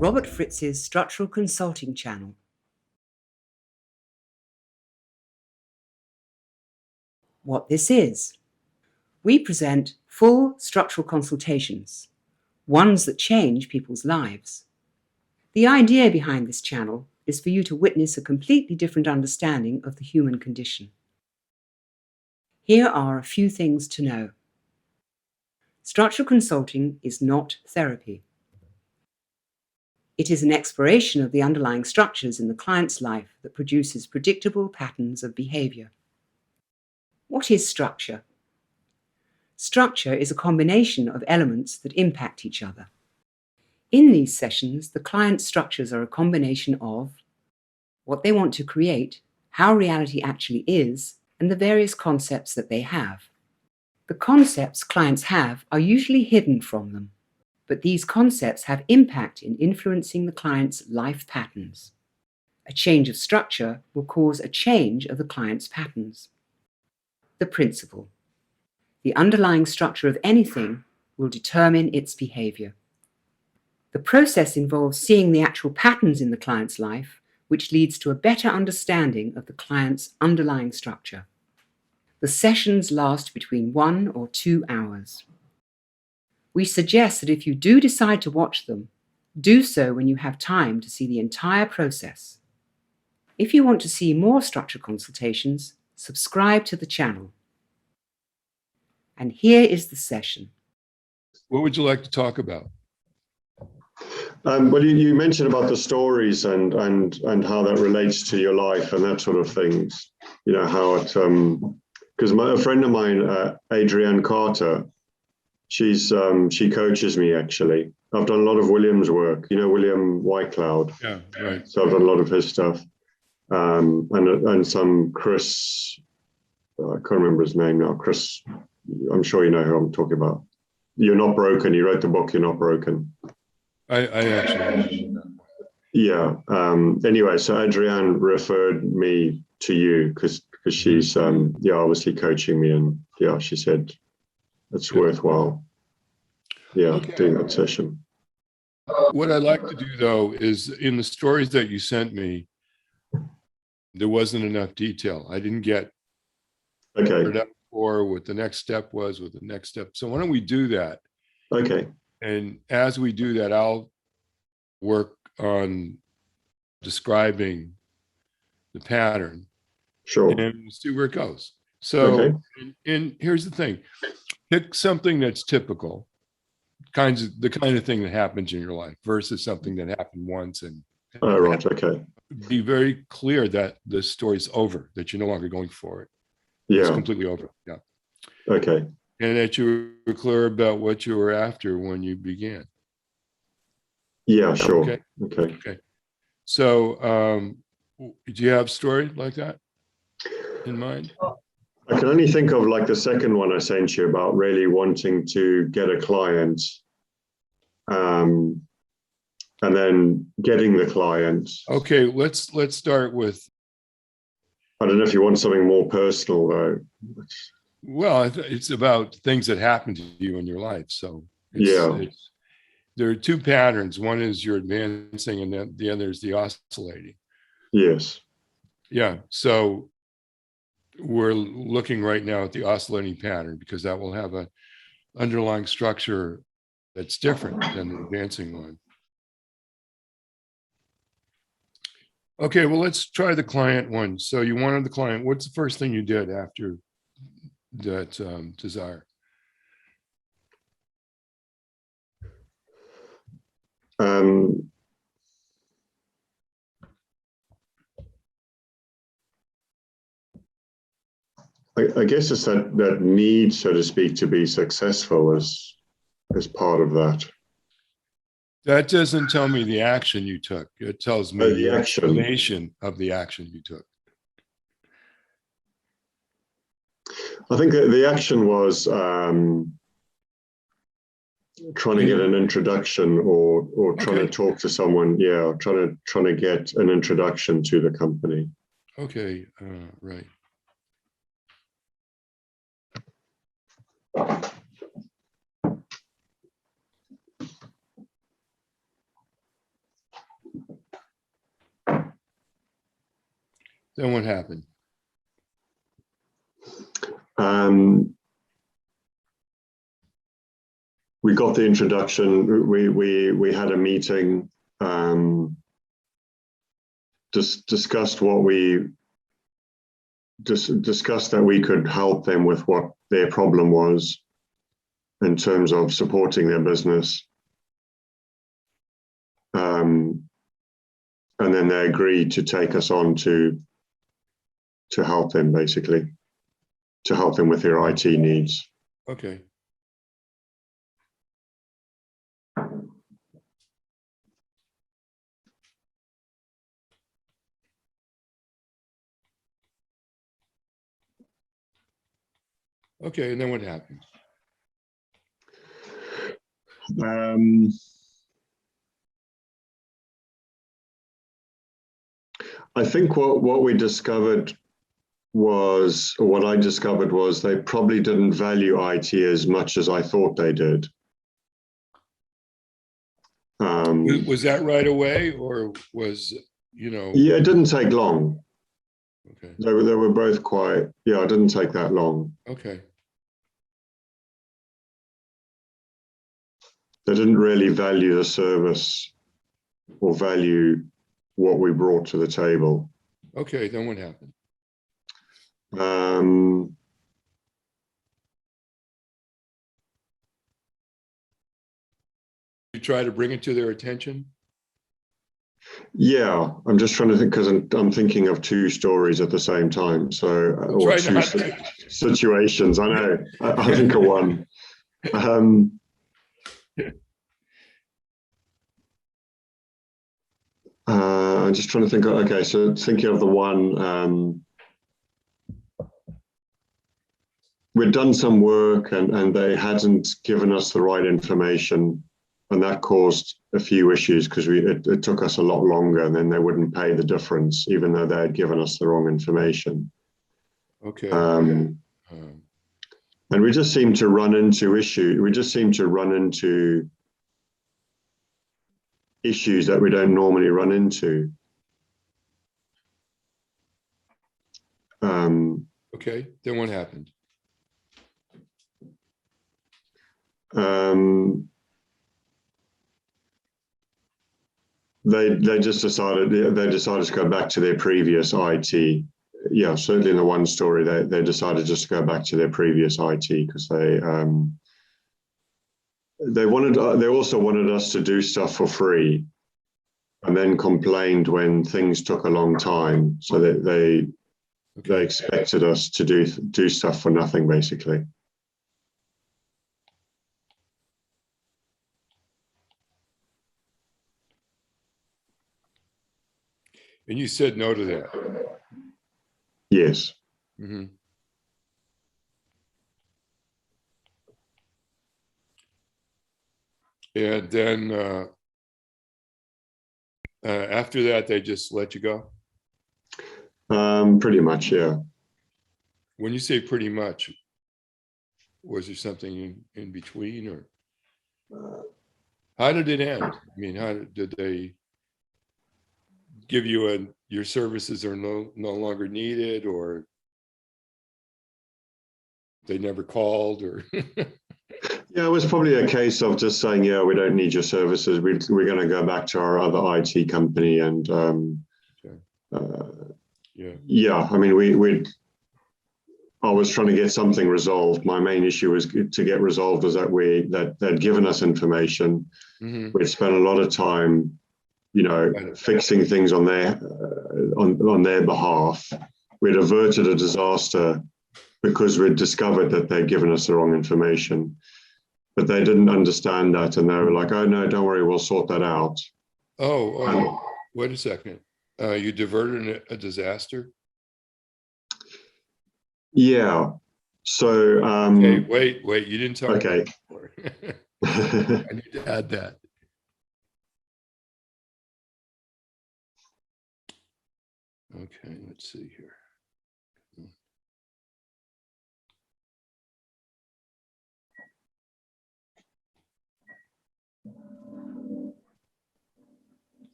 Robert Fritz's Structural Consulting channel. What this is. We present full structural consultations, ones that change people's lives. The idea behind this channel is for you to witness a completely different understanding of the human condition. Here are a few things to know. Structural consulting is not therapy. It is an exploration of the underlying structures in the client's life that produces predictable patterns of behavior. What is structure? Structure is a combination of elements that impact each other. In these sessions, the client's structures are a combination of what they want to create, how reality actually is, and the various concepts that they have. The concepts clients have are usually hidden from them, but these concepts have impact in influencing the client's life patterns. A change of structure will cause a change of the client's patterns. The principle. The underlying structure of anything will determine its behavior. The process involves seeing the actual patterns in the client's life, which leads to a better understanding of the client's underlying structure. The sessions last between 1 or 2 hours. We suggest that if you do decide to watch them, do so when you have time to see the entire process. If you want to see more structure consultations, subscribe to the channel. And here is the session. What would you like to talk about? Well, you mentioned about the stories and how that relates to your life and that sort of things. You know, how it, because a friend of mine, Adrienne Carter, she coaches me actually. I've done a lot of William's work, you know, William Whitecloud. Yeah, right. So I've done a lot of his stuff. And some Chris, I can't remember his name now, Chris, I'm sure you know who I'm talking about. You're Not Broken. You wrote the book, You're Not Broken. I actually. Yeah. Anyway, so Adrienne referred me to you because she's obviously coaching me, and yeah, she said it's worthwhile. Yeah, okay. Doing that session. What I'd like to do though is in the stories that you sent me, there wasn't enough detail. I didn't get or what the next step was, what the next step. So why don't we do that? Okay. And as we do that, I'll work on describing the pattern. Sure. And see where it goes. So, and here's the thing: pick something that's typical, the kind of thing that happens in your life versus something that happened once. And right. Okay. Be very clear that the story's over, that you're no longer going for it. Yeah. It's completely over. Yeah. Okay. And that you were clear about what you were after when you began. Yeah, sure. Okay. Okay. Okay. So, do you have a story like that in mind? I can only think of like the second one I sent you about really wanting to get a client, and then getting the client. Okay, let's start with. I don't know if you want something more personal though. Well, it's about things that happen to you in your life. So there are two patterns. One is you're advancing, and then the other is the oscillating. Yes. Yeah. So we're looking right now at the oscillating pattern because that will have an underlying structure that's different than the advancing one. Okay, well, let's try the client one. So you wanted the client. What's the first thing you did after that desire? I guess it's that need, so to speak, to be successful as part of that. That doesn't tell me the action you took. It tells me the explanation of the action you took. I think that the action was trying to get an introduction or trying to talk to someone. Yeah, trying to get an introduction to the company. Okay, right. Then what happened? We got the introduction. We had a meeting. Discussed what we discussed that we could help them with what their problem was in terms of supporting their business. And then they agreed to take us on to help them, basically, to help them with their IT needs. Okay. Okay, and then what happened? I think what we discovered was, or what I discovered was, they probably didn't value IT as much as I thought they did. Was that right away, or was, you know? Yeah, it didn't take long. Okay. They were both quite, yeah, it didn't take that long. Okay. They didn't really value the service or value what we brought to the table. Okay, then what happened? You try to bring it to their attention? Yeah, I'm just trying to think, because I'm thinking of two stories at the same time. So, or two situations. I know. I think of one. I'm just trying to think. Okay, so thinking of the one, we'd done some work and they hadn't given us the right information, and that caused a few issues because it took us a lot longer, and then they wouldn't pay the difference, even though they had given us the wrong information. Okay. And we just seem to run into issues. We just seem to run into issues that we don't normally run into. Okay, then what happened? They just decided to go back to their previous IT. Yeah, certainly in the one story, they decided just to go back to their previous IT because they also wanted us to do stuff for free, and then complained when things took a long time. So that they expected us to do stuff for nothing, basically. And you said no to that? Yes. Mm-hmm. And then after that, they just let you go? Pretty much, yeah. When you say pretty much, was there something in between, or how did it end? I mean, how did they give you your services are no longer needed, or they never called, or? Yeah, it was probably a case of just saying, yeah, we don't need your services. We're going to go back to our other IT company. And yeah, I mean, I was trying to get something resolved. My main issue was to get resolved was that they'd given us information. Mm-hmm. We'd spent a lot of time, you know, fixing things on their behalf. We'd averted a disaster because we'd discovered that they'd given us the wrong information. But they didn't understand that, and they were like, "Oh no, don't worry, we'll sort that out." Oh, wait a second. You diverted a disaster? Yeah. So. Okay, wait. You didn't talk. Okay. About it. I need to add that. Okay, let's see here.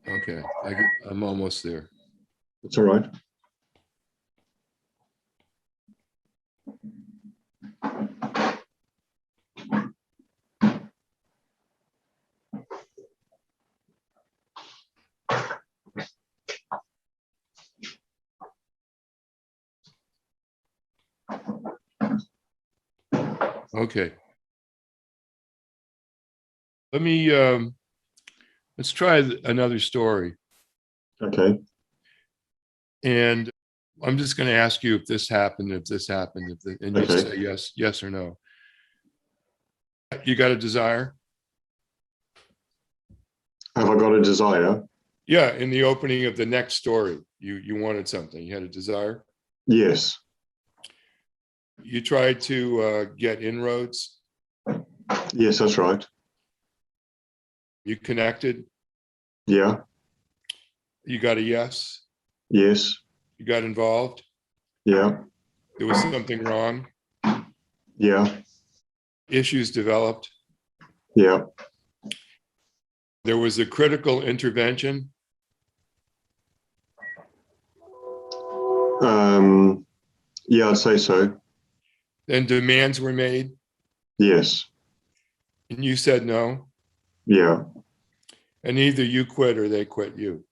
Okay, I'm almost there. It's all right. Okay. Let me, let's try another story. Okay. And I'm just going to ask you if this happened, and you Okay. say yes or no. You got a desire? Have I got a desire? Yeah, in the opening of the next story, you wanted something. You had a desire. Yes. You tried to get inroads. Yes, that's right. You connected. Yeah. You got a yes. Yes. You got involved. Yeah. There was something wrong. Yeah. Issues developed. Yeah. There was a critical intervention. Yeah, I'd say so. Then demands were made, Yes. and you said no. Yeah. And either you quit or they quit you.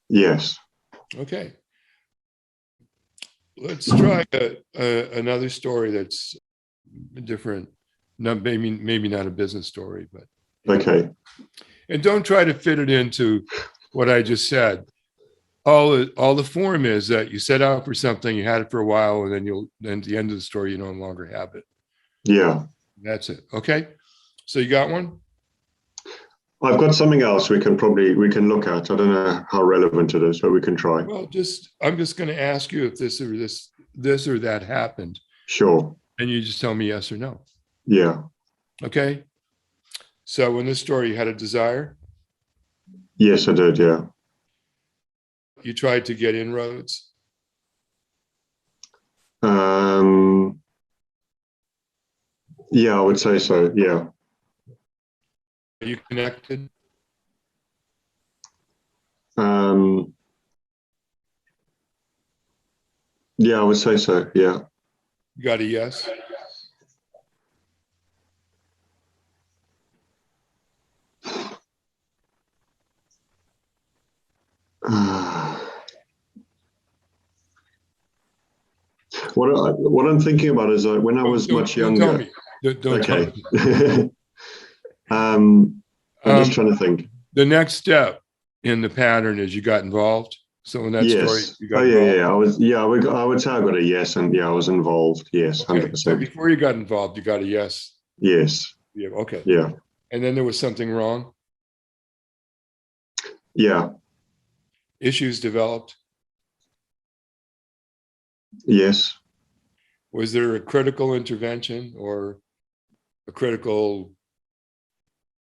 Yes. Okay. Let's try another story that's different. Not maybe not a business story, but Okay. and don't try to fit it into what I just said. All the form is that you set out for something, you had it for a while, and then at the end of the story, you no longer have it. Yeah. That's it. Okay. So you got one? I've got something else we can look at. I don't know how relevant it is, but we can try. Well, I'm just going to ask you if this or that happened, Sure. and you just tell me yes or no. Yeah. Okay. So in this story, you had a desire. Yes, I did. Yeah. You tried to get inroads. Yeah, I would say so. Yeah. Are you connected? Yeah, I would say so. Yeah. You got a yes. What I'm thinking about is when I was much younger. Don't tell me. Don't tell Okay. me. I'm just trying to think. The next step in the pattern is you got involved. So in that story, Yes. you got Oh, yeah, involved. yeah. I would say I got a yes, and yeah, I was involved. Yes, Okay. So 100%. before you got involved, you got a yes. Yes. Yeah. Okay. Yeah. And then there was something wrong. Yeah. Issues developed. Yes. Was there a critical intervention or a critical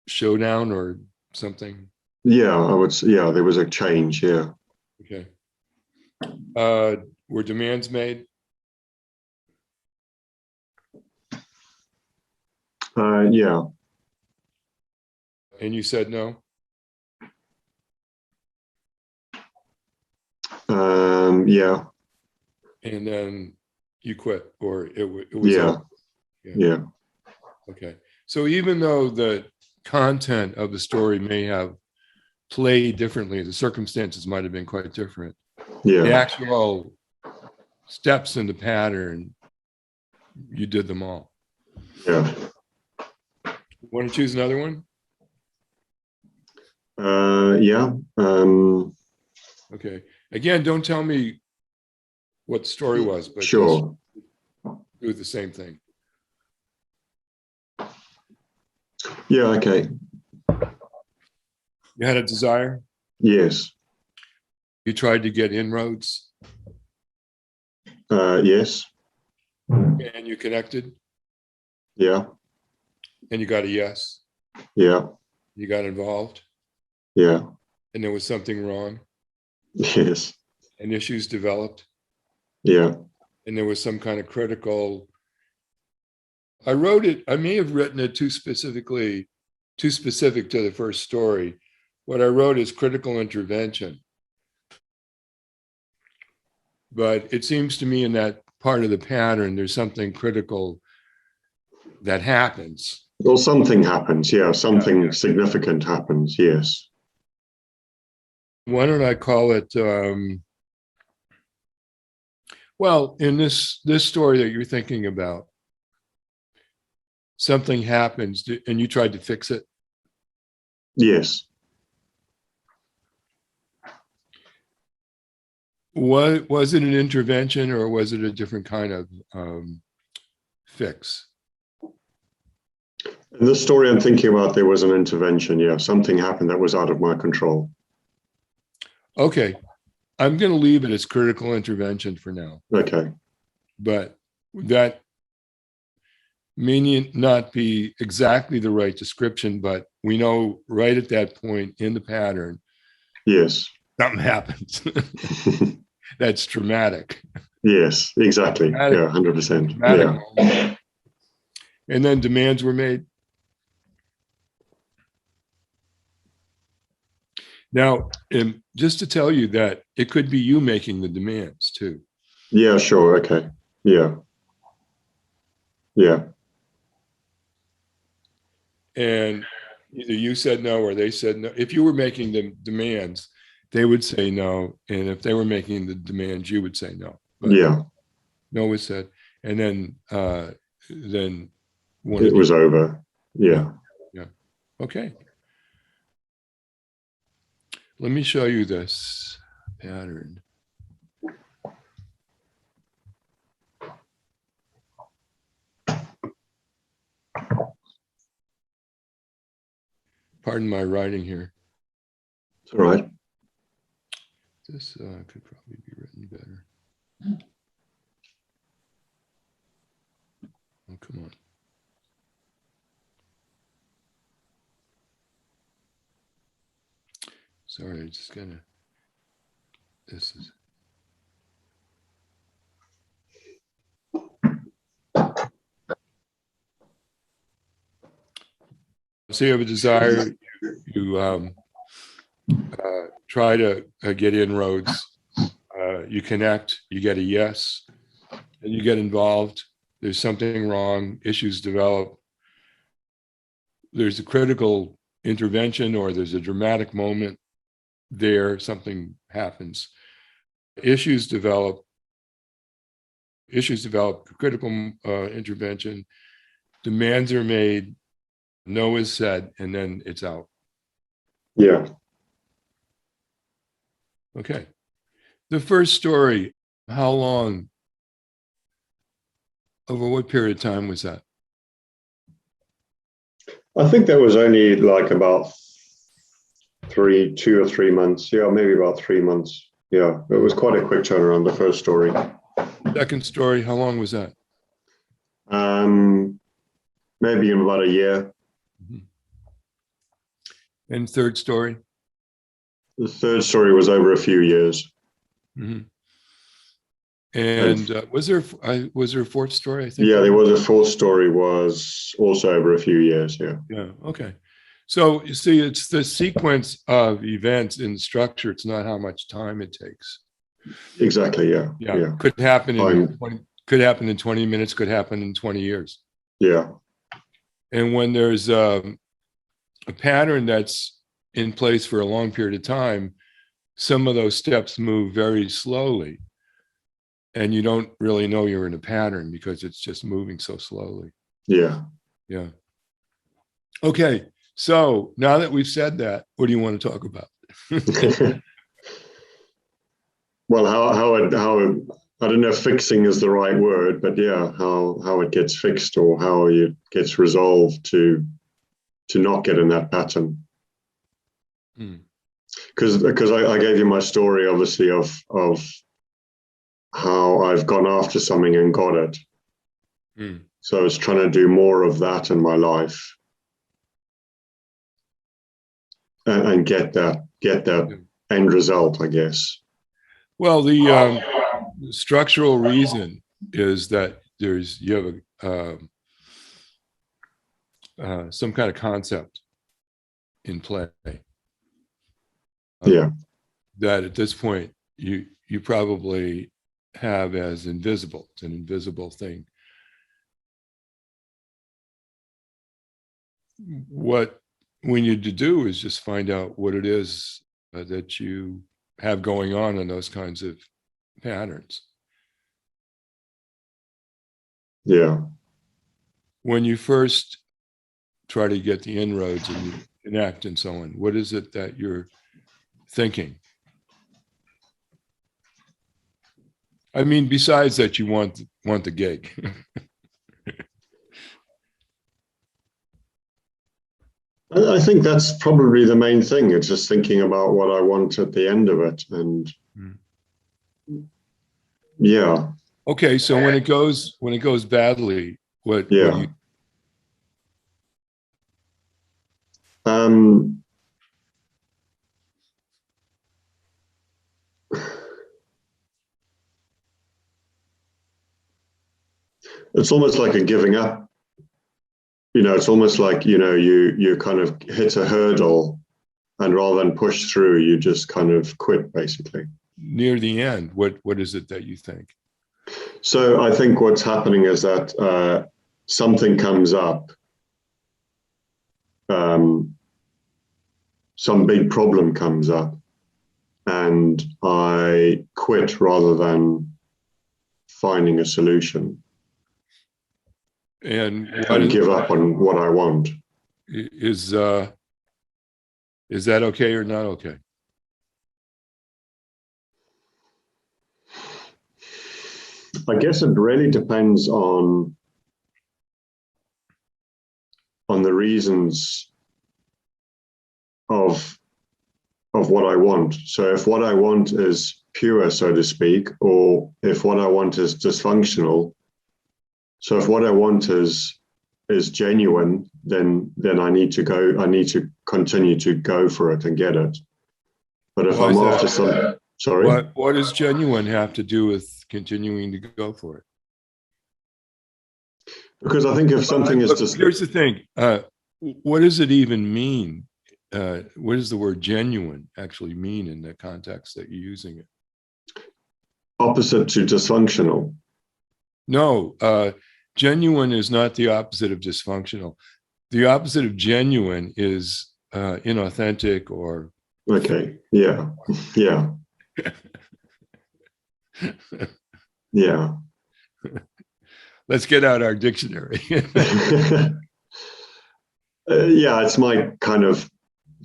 showdown or something? Yeah, I would say, yeah, there was a change. Yeah. Okay. Were demands made? Yeah. And you said no? Yeah. And then you quit, or it was Yeah. over. Yeah. Okay. So even though the content of the story may have played differently, the circumstances might have been quite different. The Yeah. actual steps in the pattern, you did them all. Yeah. Want to choose another one? Yeah. Okay. Again, don't tell me what the story was, but Sure. just do the same thing. Yeah. Okay. You had a desire. Yes. You tried to get inroads, Yes. and you connected, Yeah. and you got a yes. Yeah. You got involved, Yeah. and there was something wrong, Yes. and issues developed, Yeah. and there was some kind of critical. I wrote it. I may have written it too specific to the first story, what I wrote is critical intervention. But it seems to me in that part of the pattern, there's something critical that happens. Well, something happens, yeah. Something significant happens, yes. Why don't I call it, well, in this story that you're thinking about, something happens and you tried to fix it? Yes. Was it an intervention or was it a different kind of fix? In this story I'm thinking about, there was an intervention, yeah. Something happened that was out of my control. Okay. I'm going to leave it as critical intervention for now. Okay. But that may not be exactly the right description, but we know right at that point in the pattern, yes, something happens. That's traumatic. Yes, exactly. Traumatic, yeah, 100%. traumatic Yeah. moment. And then demands were made. Now, just to tell you that it could be you making the demands too. Yeah, sure. Okay. Yeah. Yeah. And either you said no or they said no. If you were making the demands, they would say no. And if they were making the demands, you would say no. But yeah. no was said. And then one it was over. Yeah. Yeah. Okay. Let me show you this pattern. Pardon my writing here. It's all right. This could probably be written better. Oh, come on. Sorry, I just gotta, this is. So you have a desire, you try to get inroads, you connect, you get a yes, and you get involved. There's something wrong, issues develop. There's a critical intervention or there's a dramatic moment there, something happens. Issues develop, critical intervention, demands are made, no is said, and then it's out. Yeah. Okay. The first story, how long, over what period of time was that? I think that was only like about 2 or 3 months. Yeah, maybe about 3 months. Yeah, it was quite a quick turnaround, the first story. Second story, how long was that? Maybe in about a year. Mm-hmm. And third story? The third story was over a few years. Mm-hmm. And was there a fourth story? I think. Yeah, there was a fourth story, was also over a few years. Yeah. Yeah. Okay. So you see, it's the sequence of events in structure. It's not how much time it takes. Exactly. Yeah. Yeah. Could happen in 20 minutes. Could happen in 20 years. Yeah. And when there's a pattern that's in place for a long period of time, some of those steps move very slowly. And you don't really know you're in a pattern because it's just moving so slowly. Yeah. Yeah. Okay. So now that we've said that, what do you want to talk about? Well, how I don't know if fixing is the right word, but yeah, how it gets fixed or how it gets resolved to not get in that pattern. Because I gave you my story, obviously, of how I've gone after something and got it. So I was trying to do more of that in my life and get that end result, I guess. Well, the structural reason is that you have some kind of concept in play. Yeah. that at this point you probably have as invisible. It's an invisible thing. What we need to do is just find out what it is that you have going on in those kinds of patterns. Yeah. When you first try to get the inroads and you connect and so on, what is it that you're thinking? I mean, besides that you want the gig. I think that's probably the main thing. It's just thinking about what I want at the end of it. And yeah. Okay, so when it goes badly, what do Yeah. you? It's almost like a giving up. You know, it's almost like, you know, you kind of hit a hurdle, and rather than push through, you just kind of quit, basically. Near the end, what is it that you think? So I think what's happening is that something comes up, some big problem comes up, and I quit rather than finding a solution. And give up on what I want. Is that okay or not okay? I guess it really depends on the reasons of what I want. So if what I want is pure, so to speak, or if what I want is dysfunctional. So if what I want is genuine, then I need to continue to go for it and get it. But if I'm after some, sorry, what does genuine have to do with continuing to go for it? Because I think if something is just, here's the thing, what does it even mean? What does the word genuine actually mean in the context that you're using it? Opposite to dysfunctional. No, genuine is not the opposite of dysfunctional. The opposite of genuine is inauthentic or. Okay. Yeah. Yeah. Yeah. Let's get out our dictionary. Yeah, it's my kind of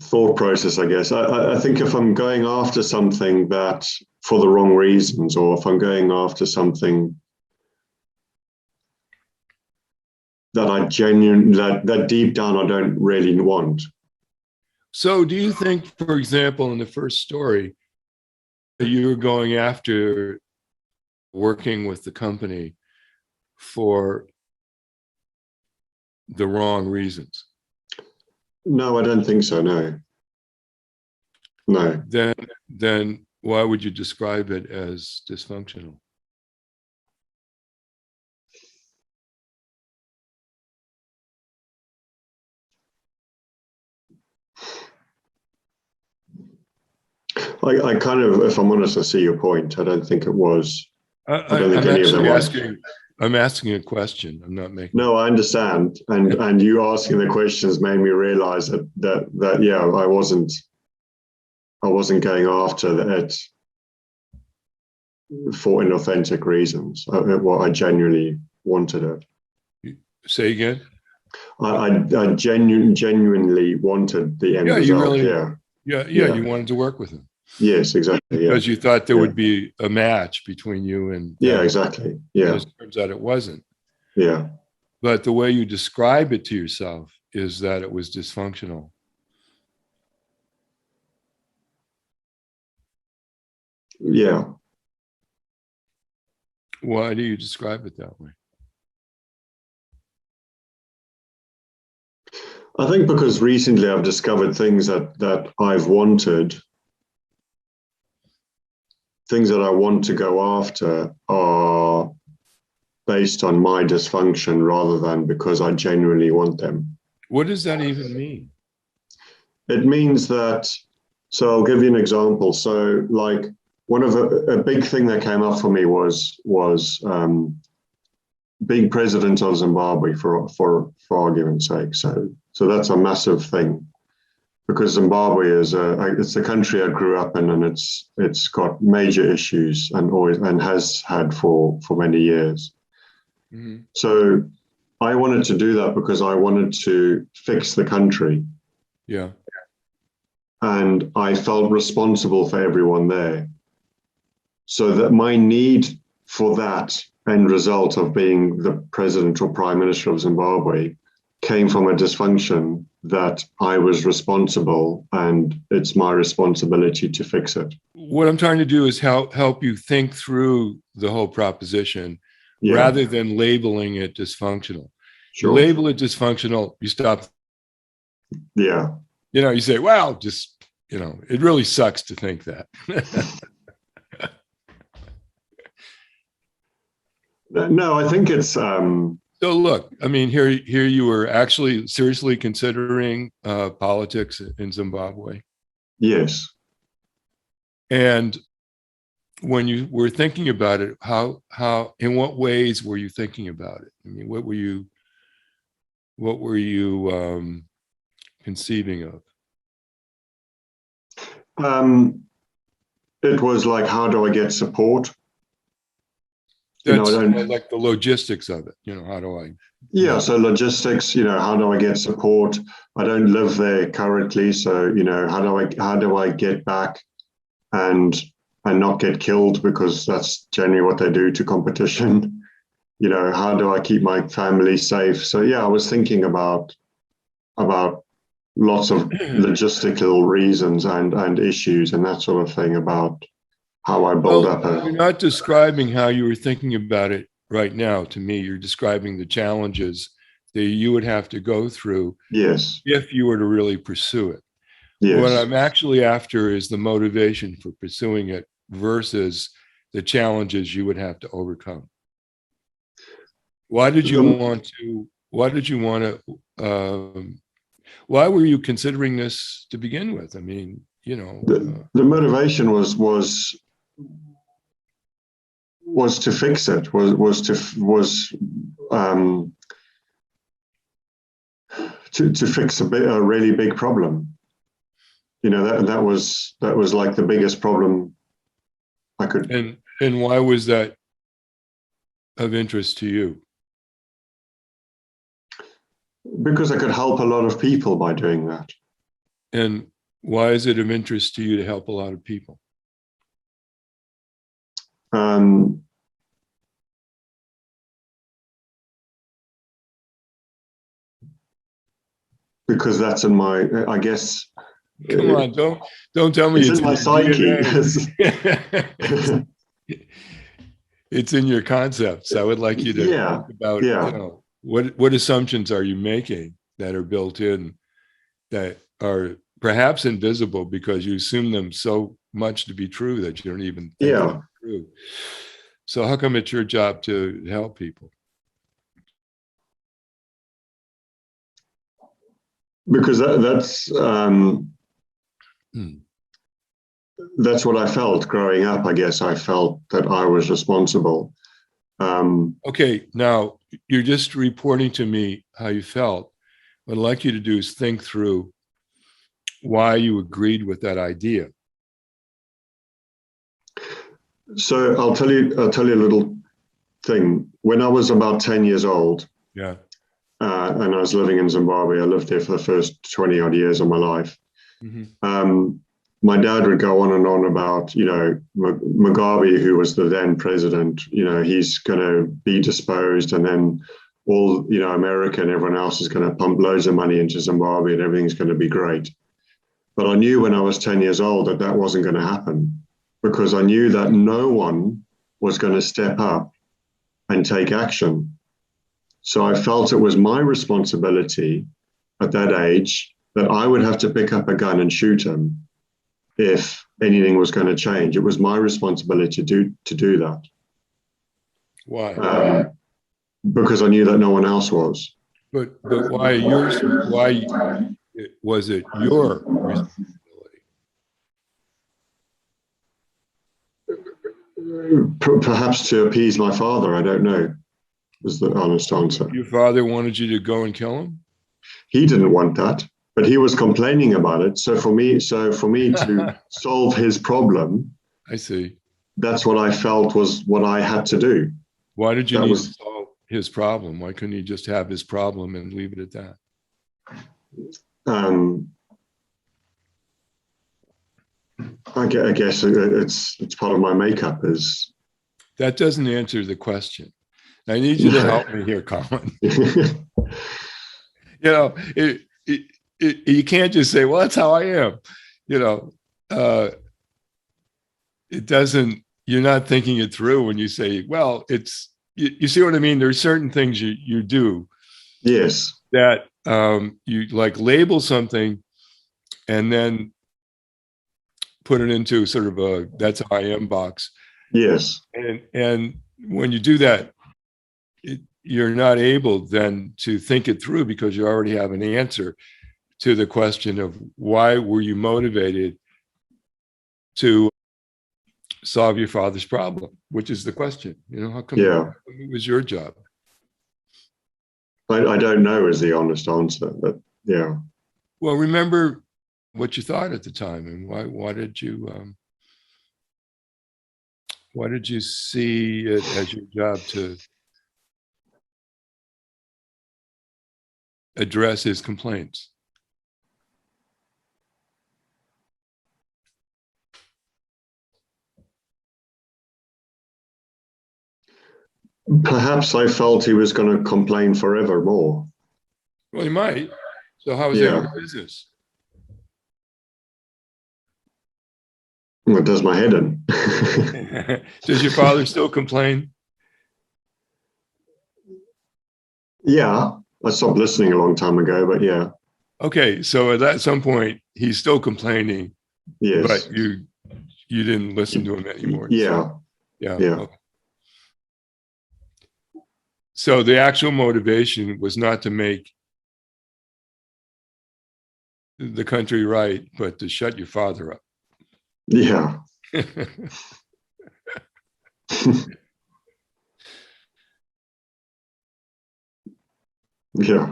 thought process, I guess. I think if I'm going after something that for the wrong reasons, or if I'm going after something that that deep down I don't really want. So do you think, for example, in the first story, that you were going after working with the company for the wrong reasons? No, I don't think so. No. No. Then why would you describe it as dysfunctional? I kind of, if I'm honest, I see your point. I don't think it was. I don't think any of them was. I'm asking a question. I'm not making. No, I understand, and you asking the questions made me realize that yeah, I wasn't going after it for inauthentic reasons. Well, I genuinely wanted it. Say again. I genuinely wanted the end result. Yeah, you wanted to work with him. Yes, exactly. Yeah. Because you thought there would be a match between you and. Yeah, exactly. Yeah. As it turns out, it wasn't. Yeah. But the way you describe it to yourself is that it was dysfunctional. Yeah. Why do you describe it that way? I think because recently I've discovered things that I've wanted, things that I want to go after are based on my dysfunction rather than because I genuinely want them. What does that even mean? It means that So I'll give you an example. So like one of a big thing that came up for me was being president of Zimbabwe for argument's sake. So that's a massive thing because Zimbabwe is it's a country I grew up in, and it's got major issues and has had for many years. Mm-hmm. So I wanted to do that because I wanted to fix the country. Yeah. And I felt responsible for everyone there. So that my need for that end result of being the president or prime minister of Zimbabwe came from a dysfunction that I was responsible, and it's my responsibility to fix it. What I'm trying to do is help you think through the whole proposition rather than labeling it dysfunctional. Sure. You label it dysfunctional, you stop. Yeah. You say, well, just, it really sucks to think that. No, I think it's. So look, I mean, here you were actually seriously considering politics in Zimbabwe. Yes. And when you were thinking about it, how in what ways were you thinking about it? I mean, what were you conceiving of? It was like, how do I get support? That's like the logistics of it. How do I? Yeah, so logistics. How do I get support? I don't live there currently, so how do I get back and not get killed, because that's generally what they do to competition. How do I keep my family safe? So yeah, I was thinking about lots of logistical reasons and issues and that sort of thing about how I build up You're not describing how you were thinking about it right now to me. You're describing the challenges that you would have to go through if you were to really pursue it. Yes. What I'm actually after is the motivation for pursuing it versus the challenges you would have to overcome. Why did you want to, why were you considering this to begin with? I mean, the motivation was to fix it, was to fix a really big problem. That was like the biggest problem I could. And why was that of interest to you? Because I could help a lot of people by doing that. And why is it of interest to you to help a lot of people? Because that's in my, I guess. Come on, don't tell me it's in my psyche. It's in your concepts. I would like you to talk about, what assumptions are you making that are built in that are perhaps invisible because you assume them so much to be true that you don't even think they're true. So how come it's your job to help people? Because that's what I felt growing up. I guess I felt that I was responsible. Okay, now you're just reporting to me how you felt. What I'd like you to do is think through why you agreed with that idea. So I'll tell you a little thing. When I was about 10 years old, and I was living in Zimbabwe, I lived there for the first 20 odd years of my life. Mm-hmm. My dad would go on and on about, Mugabe, who was the then president, he's going to be disposed, and then all, America and everyone else is going to pump loads of money into Zimbabwe and everything's going to be great. But I knew when I was 10 years old that wasn't going to happen, because I knew that no one was going to step up and take action. So I felt it was my responsibility at that age that I would have to pick up a gun and shoot him if anything was going to change. It was my responsibility to do that. Why? Because I knew that no one else was. But why was it your responsibility? Perhaps to appease my father. I don't know, is the honest answer. Your father wanted you to go and kill him? He didn't want that, but he was complaining about it. So for me to solve his problem, I see. that's what I felt was what I had to do. Why did you need to solve his problem? Why couldn't he just have his problem and leave it at that? I guess it's part of my makeup. Is that doesn't answer the question. I need you to help me here, Colin. You know, you can't just say, "Well, that's how I am." You know, it doesn't. You're not thinking it through when you say, "Well, it's." You see what I mean? There's certain things you do. Yes. That you like label something, and then put it into sort of a "that's how I am" box. Yes. And when you do that, you're not able then to think it through because you already have an answer to the question of why were you motivated to solve your father's problem, which is the question. You know, how come it was your job? I don't know is the honest answer, but yeah. Well, remember what you thought at the time, and why did you see it as your job to address his complaints? Perhaps I felt he was going to complain forevermore. Well, he might. So how is that your business? Well, it does my head in. Does your father still complain? Yeah, I stopped listening a long time ago, but yeah. Okay, so at some point he's still complaining. Yes. But you didn't listen to him anymore. Yeah. Yeah. Yeah. Okay. So the actual motivation was not to make the country right, but to shut your father up. Yeah. Yeah.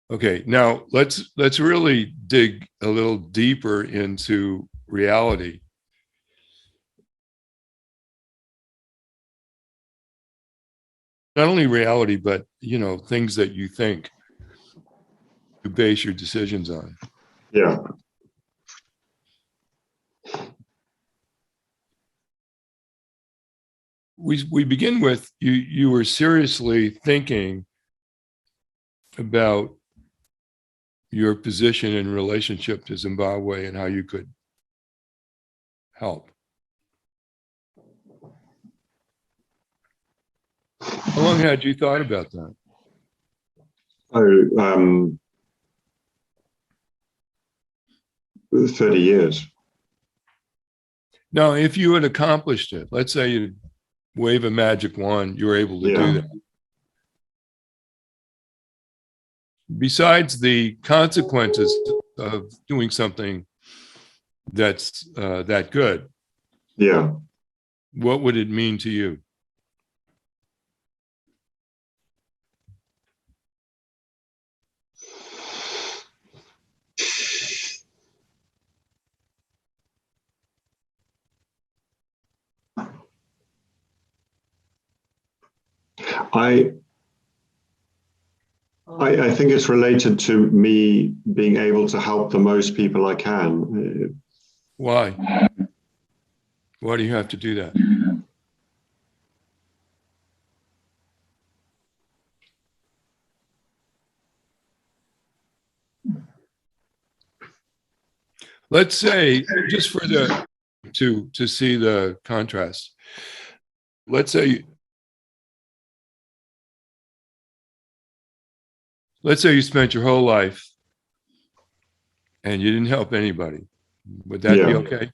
Okay, now let's really dig a little deeper into reality. Not only reality, but things that you think you base your decisions on. Yeah. We begin with you were seriously thinking about your position in relationship to Zimbabwe and how you could help. How long had you thought about that? 30 years. Now, if you had accomplished it, let's say you wave a magic wand, you were able to do that. Besides the consequences of doing something that's that good, what would it mean to you? I think it's related to me being able to help the most people I can. Why? Why do you have to do that? Let's say, just for to see the contrast, let's say you spent your whole life and you didn't help anybody. Would that be okay?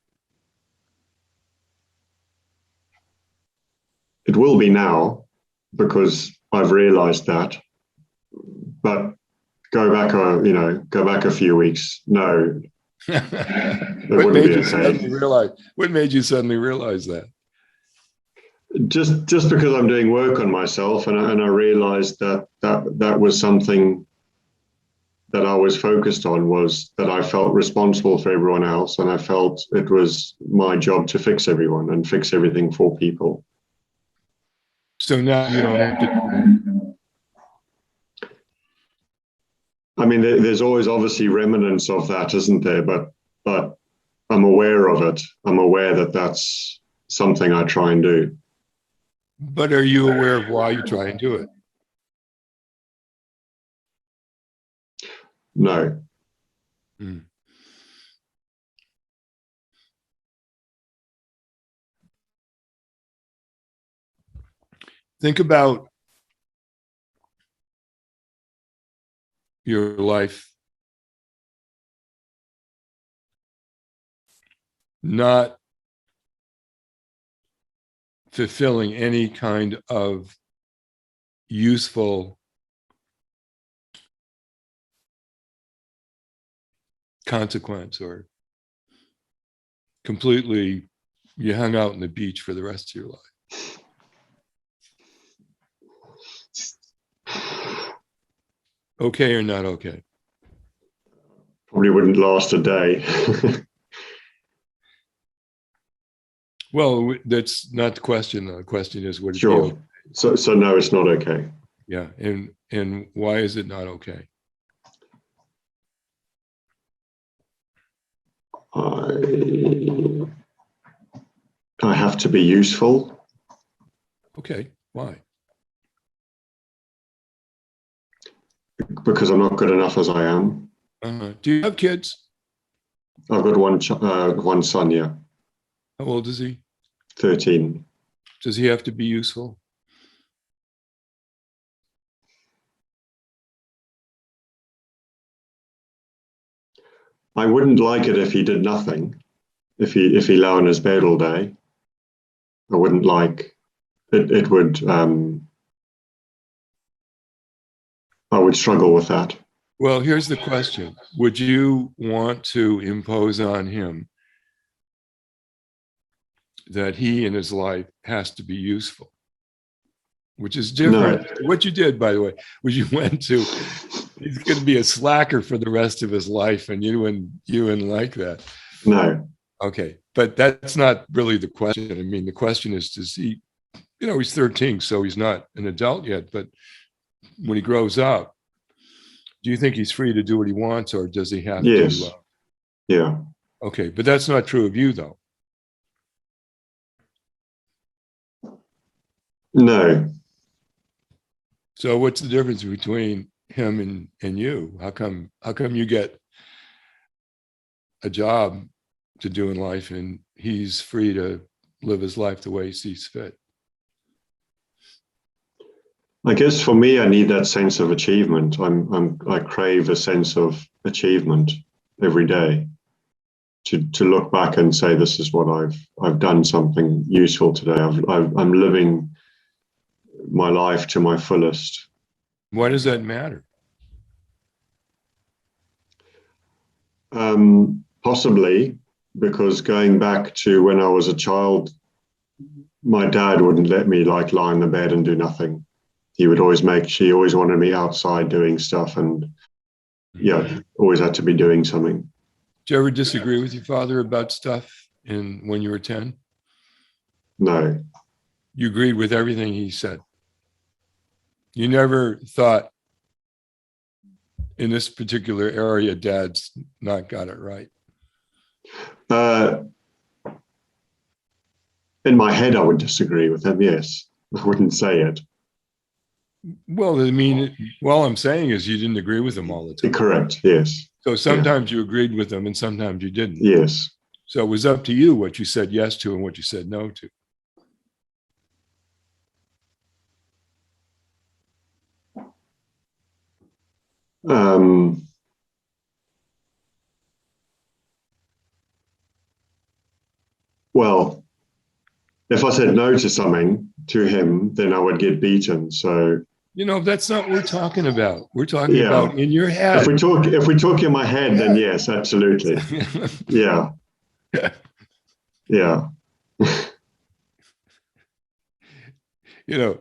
It will be now because I've realized that. But go back a few weeks. No, It What wouldn't made be you suddenly okay. realize? What made you suddenly realize that? Just because I'm doing work on myself, and I realized that was something that I was focused on, was that I felt responsible for everyone else, and I felt it was my job to fix everyone and fix everything for people. So now you don't have to. I mean, there's always obviously remnants of that, isn't there? But I'm aware of it. I'm aware that that's something I try and do. But are you aware of why you try and do it? No. Hmm. Think about your life not fulfilling any kind of useful consequence, or completely you hung out on the beach for the rest of your life. Okay or not okay? Probably wouldn't last a day. Well, that's not the question. The question is, would it be Sure. okay? So no, it's not okay. Yeah. And why is it not okay? I have to be useful. Okay. Why? Because I'm not good enough as I am. Do you have kids? I've got one son, yeah. How old is he? 13. Does he have to be useful? I wouldn't like it if he did nothing. If he lay on his bed all day, I wouldn't like it. It would. I would struggle with that. Well, here's the question. Would you want to impose on him that he in his life has to be useful? Which is different. No. What you did, by the way, was you went to, he's going to be a slacker for the rest of his life, and you wouldn't like that. No. Okay, but that's not really the question. I mean, the question is, does he, he's 13, so he's not an adult yet, but when he grows up, do you think he's free to do what he wants, or does he have Yes. to? Yeah. Okay, but that's not true of you, though. No. So what's the difference between him and you? How come you get a job to do in life and he's free to live his life the way he sees fit? I guess for me, I need that sense of achievement. I crave a sense of achievement every day. To look back and say, this is what I've done something useful today. I'm living my life to my fullest. Why does that matter? Possibly because going back to when I was a child, my dad wouldn't let me lie in the bed and do nothing. He always wanted me outside doing stuff, and always had to be doing something. Did you ever disagree with your father about stuff when you were 10? No. You agreed with everything he said. You never thought, in this particular area, Dad's not got it right. In my head, I would disagree with him. Yes, I wouldn't say it. Well, I mean, all I'm saying is you didn't agree with him all the time. Correct. Yes. So sometimes you agreed with him and sometimes you didn't. Yes. So it was up to you what you said yes to and what you said no to. Well, if I said no to something to him, then I would get beaten. So You know, that's not what we're talking about. We're talking Yeah. about in your head. If we talk in my head, then yes, absolutely. Yeah. Yeah. You know,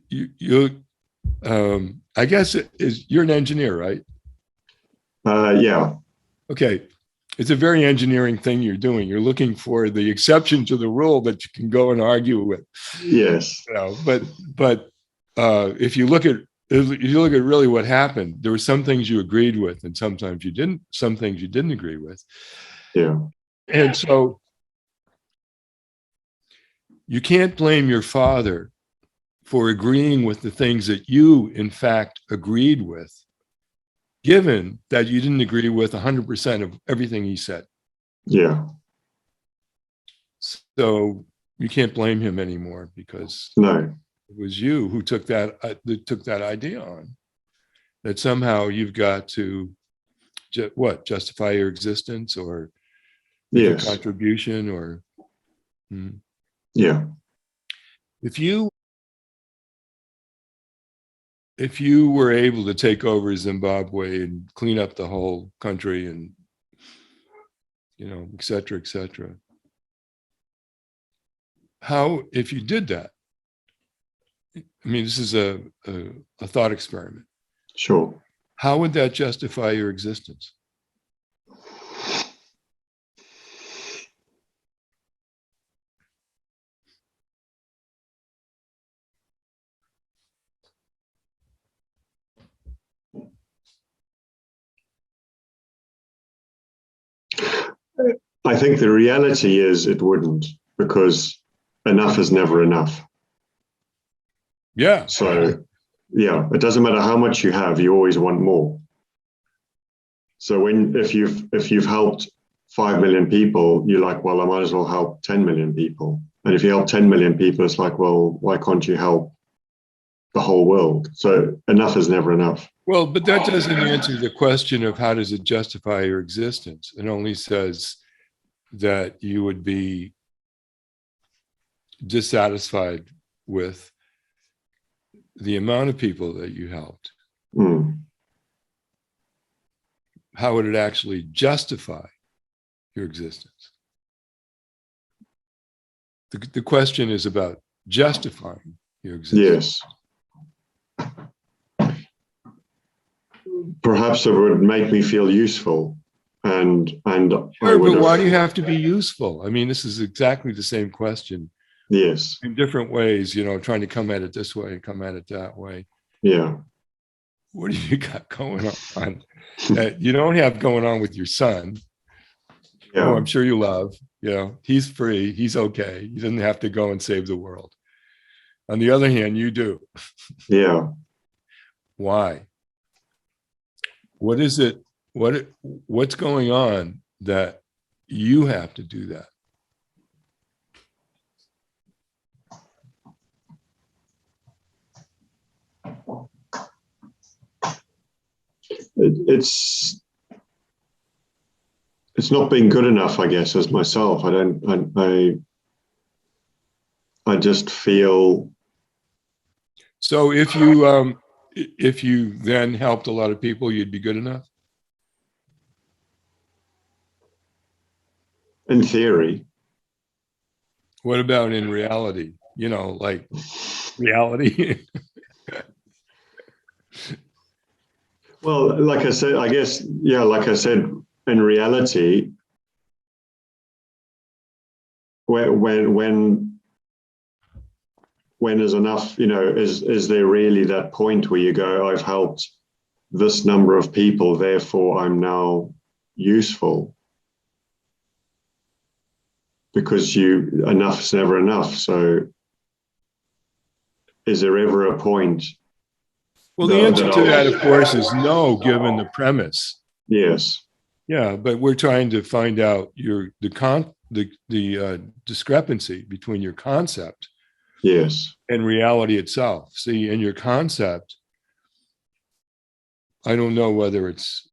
you I guess you're an engineer, right? Yeah. Okay. It's a very engineering thing you're doing. You're looking for the exception to the rule that you can go and argue with. Yes. You know, but if you look at really what happened, there were some things you agreed with, and sometimes you didn't. Some things you didn't agree with. Yeah. And so you can't blame your father for agreeing with the things that you, in fact, agreed with, given that you didn't agree with 100% of everything he said. Yeah. So you can't blame him anymore because No. it was you who took that idea on. That somehow you've got to justify your existence or make a contribution or. Yeah. If you were able to take over Zimbabwe and clean up the whole country and, you know, et cetera, how, if you did that, I mean, this is a thought experiment. Sure. How would that justify your existence? I think the reality is it wouldn't, because enough is never enough. Yeah. So, yeah, it doesn't matter how much you have, you always want more. So if you've helped 5 million people, you're like, well, I might as well help 10 million people. And if you help 10 million people, it's like, well, why can't you help the whole world? So enough is never enough. Well, but that doesn't answer the question of how does it justify your existence. It only says that you would be dissatisfied with the amount of people that you helped. How would it actually justify your existence? The question is about justifying your existence. Yes. Perhaps it would make me feel useful. And sure, but why do you have to be useful? I mean, this is exactly the same question. Yes. In different ways, you know, trying to come at it this way and come at it that way. Yeah. What do you got going on that you don't have going on with your son? Yeah. Oh, I'm sure you love. You know, he's free. He's okay. He doesn't have to go and save the world. On the other hand, you do. Yeah. Why? What is it? What's going on that you have to do that? It's not being good enough, I guess, as myself. I just feel. So if you then helped a lot of people, you'd be good enough? In theory. What about in reality? You know, like reality? Well, like I said, I guess, yeah, like I said, in reality, when is enough, you know, is there really that point where you go, I've helped this number of people, therefore I'm now useful? Because enough is never enough. So is there ever a point? Well, the answer to that, of course, is no, given the premise. Yes. Yeah, but we're trying to find out the discrepancy between your concept, yes, and reality itself. See, in your concept, I don't know whether it's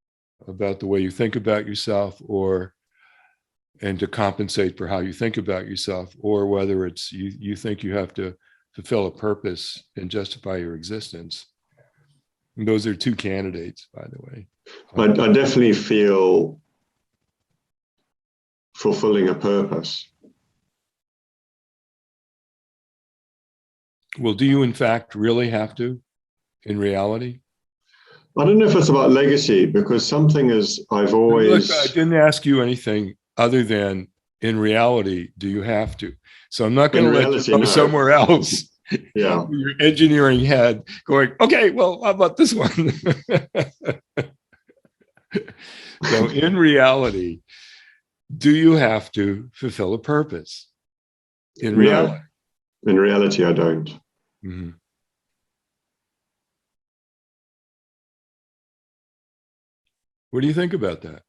about the way you think about yourself and to compensate for how you think about yourself, or whether it's you think you have to fulfill a purpose and justify your existence. And those are two candidates, by the way. I definitely feel fulfilling a purpose. Well, do you in fact really have to, in reality? I don't know if it's about legacy, because something is, I've always... Look, I didn't ask you anything other than, in reality, do you have to? So I'm not going to let you go somewhere else. Yeah. Your engineering head going, okay, well, how about this one? So in reality, do you have to fulfill a purpose? In reality? No, in reality, I don't. Mm-hmm. What do you think about that?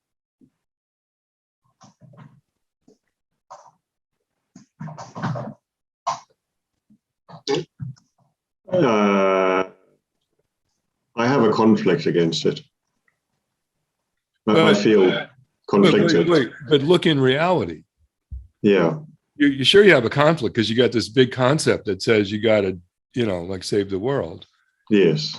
I have a conflict against it. I feel conflicted. But look in reality. Yeah. You sure you have a conflict because you got this big concept that says you got to, like save the world. Yes.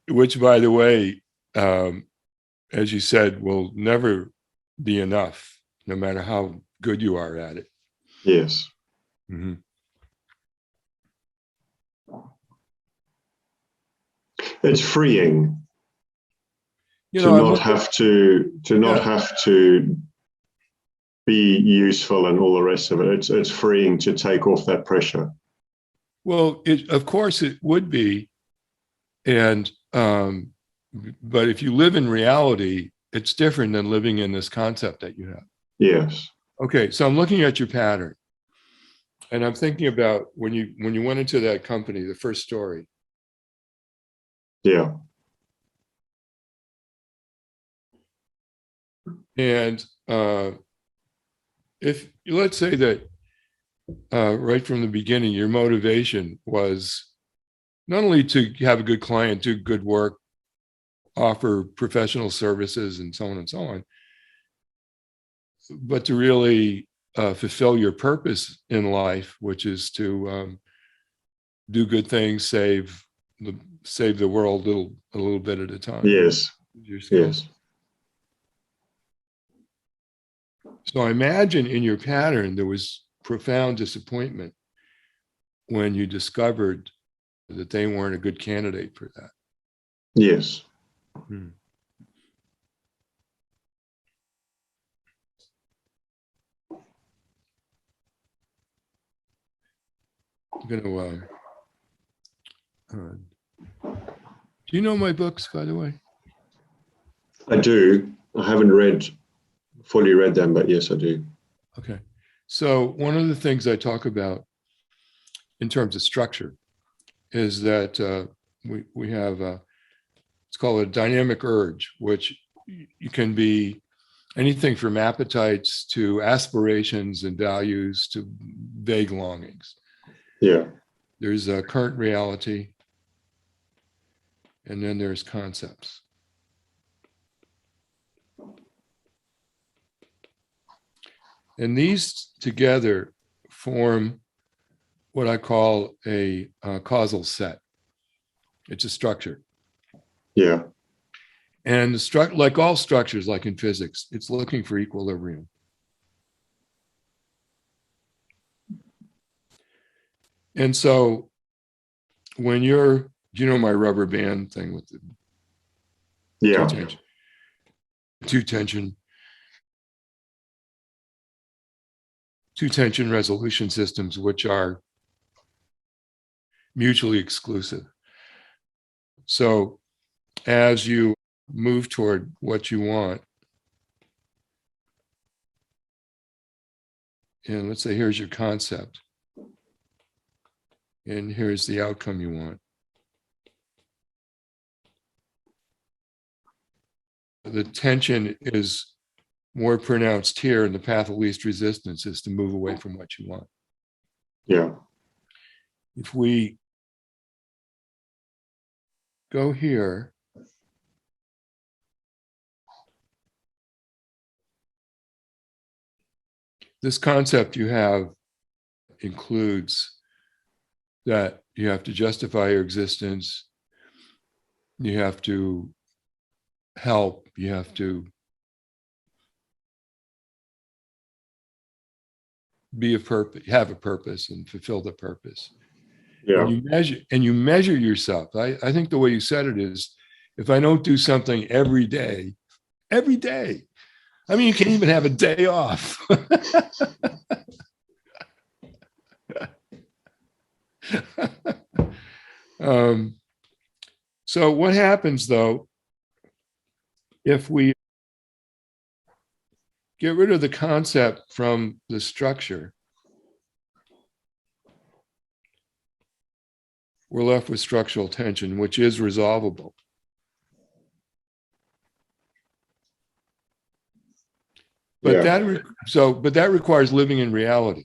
Which, by the way, as you said, will never be enough, no matter how good you are at it. Yes. Mm-hmm. It's freeing to not have to be useful and all the rest of it. It's freeing to take off that pressure. Well, of course it would be, and but if you live in reality, it's different than living in this concept that you have. Yes. Okay, so I'm looking at your pattern, and I'm thinking about when you went into that company, the first story. Yeah. And if let's say that right from the beginning, your motivation was not only to have a good client, do good work, offer professional services, and so on and so on, but to really fulfill your purpose in life, which is to do good things, save the world a little bit at a time. Yes. Your skills. Yes. So I imagine in your pattern there was profound disappointment when you discovered that they weren't a good candidate for that. Yes. Hmm. I'm going to. Do you know my books, by the way? I do. I haven't fully read them, but yes, I do. Okay. So one of the things I talk about in terms of structure is that we have it's called a dynamic urge, which you can be anything from appetites to aspirations and values to vague longings. Yeah. There's a current reality, and then there's concepts. And these together form what I call a causal set. It's a structure. Yeah. And like all structures, like in physics, it's looking for equilibrium. And so when do you know my rubber band thing with the two tension resolution systems, which are mutually exclusive. So as you move toward what you want, and let's say here's your concept, and here's the outcome you want. The tension is more pronounced here, and the path of least resistance is to move away from what you want. Yeah. If we go here, this concept you have includes that you have to justify your existence, you have to help, you have to be a purpose, have a purpose and fulfill the purpose. Yeah. And you measure yourself. I think the way you said it is, if I don't do something every day, I mean, you can't even have a day off. So what happens though, if we get rid of the concept from the structure, we're left with structural tension, which is resolvable. But that requires living in reality.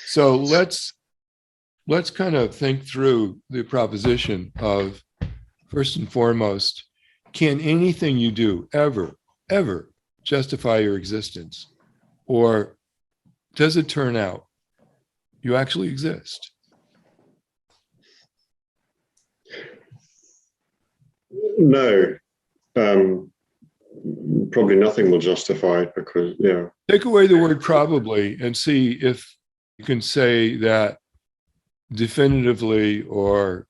So let's kind of think through the proposition of, first and foremost, can anything you do ever justify your existence? Or does it turn out you actually exist? No. Probably nothing will justify it, because, yeah. Take away the word probably and see if you can say that definitively or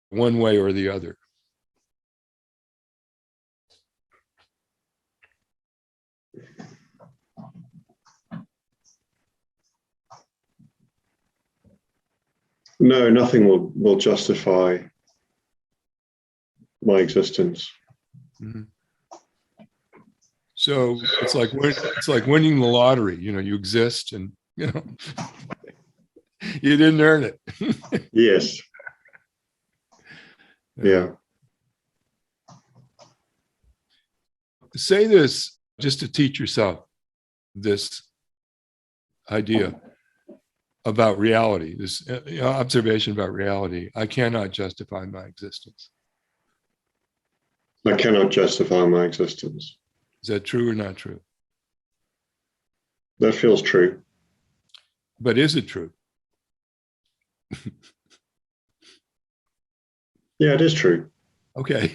one way or the other. No, nothing will justify my existence. Mm-hmm. So it's like winning the lottery. You know, you exist, and you know you didn't earn it. Yes. Yeah. Say this just to teach yourself this idea about reality, this observation about reality. I cannot justify my existence. I cannot justify my existence. Is that true or not true? That feels true. But is it true? Yeah, it is true. Okay.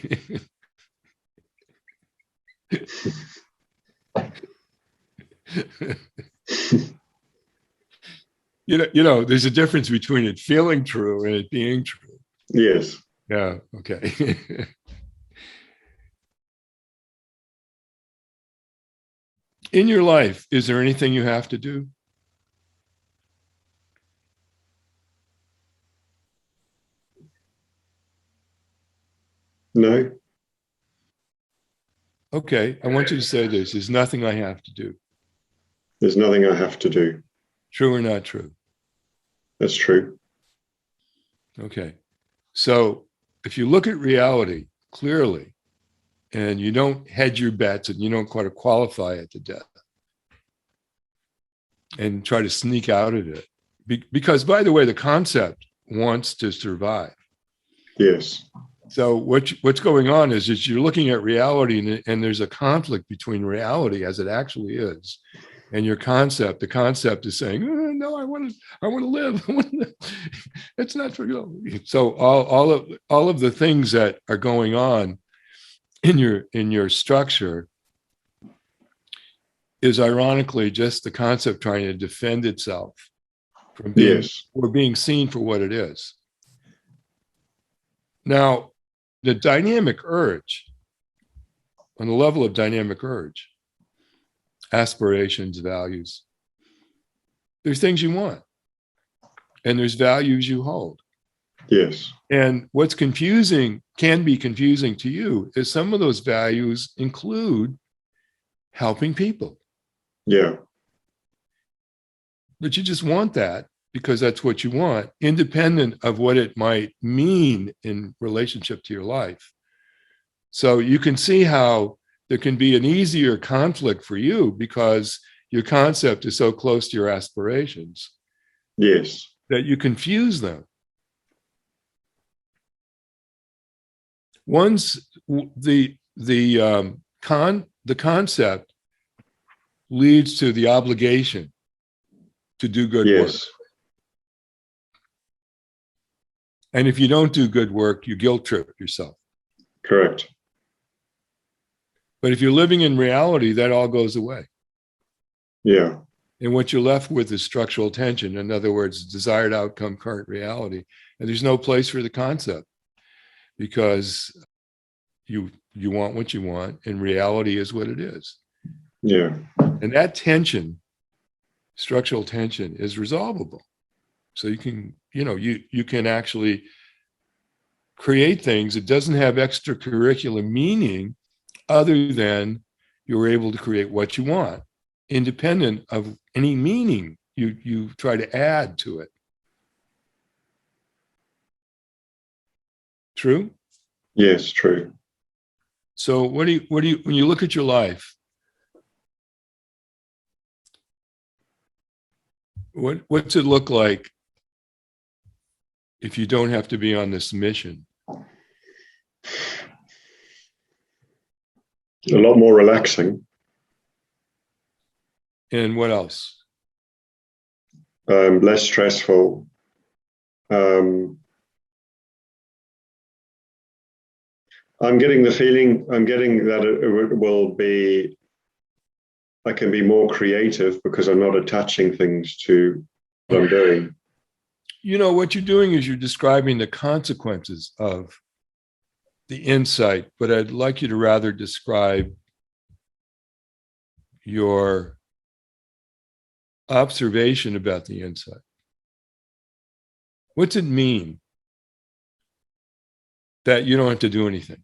You know, there's a difference between it feeling true and it being true. Yes. Yeah. Okay. In your life, is there anything you have to do? No. Okay. I want you to say this. There's nothing I have to do. There's nothing I have to do. True or not true? That's true. Okay. So if you look at reality clearly, and you don't hedge your bets and you don't quite qualify it to death and try to sneak out of it, because, by the way, the concept wants to survive. Yes. So what's going on is you're looking at reality, and there's a conflict between reality as it actually is and your concept. The concept is saying, oh, no, I want to live. It's not true. So all of the things that are going on in your structure is ironically just the concept trying to defend itself from being seen for what it is. Now, the dynamic urge, on the level of dynamic urge, aspirations, values, there's things you want, and there's values you hold. Yes. And what's confusing, can be confusing to you, is some of those values include helping people. Yeah. But you just want that because that's what you want, independent of what it might mean in relationship to your life. So you can see how there can be an easier conflict for you because your concept is so close to your aspirations. Yes. That you confuse them. Once the concept leads to the obligation to do good work. Yes. And if you don't do good work, you guilt trip yourself. Correct. But if you're living in reality, that all goes away. Yeah. And what you're left with is structural tension. In other words, desired outcome, current reality. And there's no place for the concept because you want what you want and reality is what it is. Yeah. And that tension, structural tension, is resolvable. So you can, you can actually create things. It doesn't have extracurricular meaning other than you're able to create what you want, independent of any meaning you try to add to it. True? Yes, true. So what do you when you look at your life, what's it look like if you don't have to be on this mission? A lot more relaxing. And what else? Less stressful. I'm getting the feeling, I'm getting that it will be, I can be more creative because I'm not attaching things to what I'm doing. What you're doing is you're describing the consequences of the insight, but I'd like you to rather describe your observation about the insight. What's it mean that you don't have to do anything?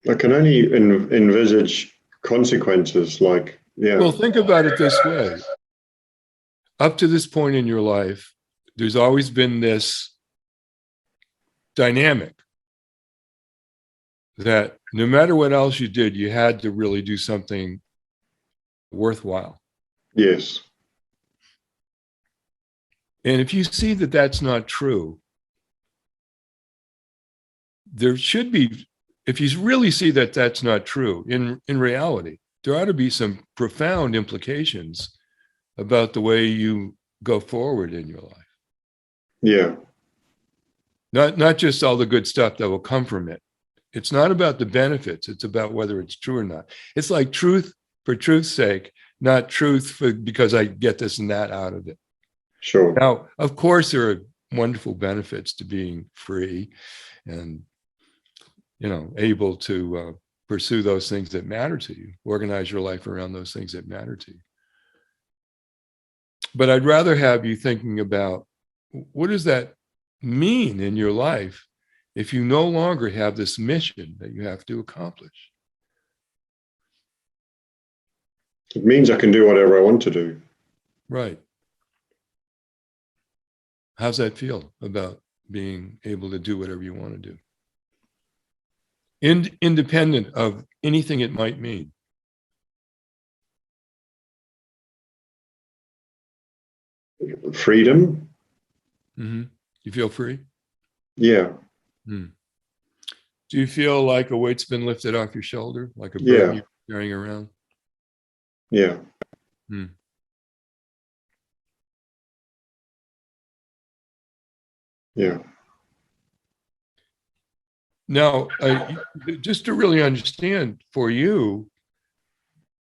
I can only envisage consequences like, yeah. Well, think about it this way. Up to this point in your life, there's always been this dynamic that no matter what else you did, you had to really do something worthwhile. Yes. And if you see that that's not true, there should be, if you really see that that's not true in reality, there ought to be some profound implications about the way you go forward in your life. Yeah. Not just all the good stuff that will come from it. It's not about the benefits. It's about whether it's true or not. It's like truth for truth's sake, not truth because I get this and that out of it. Sure. Now, of course, there are wonderful benefits to being free and, able to pursue those things that matter to you, organize your life around those things that matter to you. But I'd rather have you thinking about what does that mean in your life if you no longer have this mission that you have to accomplish? It means I can do whatever I want to do. Right. How's that feel about being able to do whatever you want to do? Independent of anything it might mean. Freedom. Mm-hmm. You feel free? Yeah. Hmm. Do you feel like a weight's been lifted off your shoulder, like a burden Yeah. you're carrying around? Yeah. Hmm. Yeah. Now, just to really understand for you,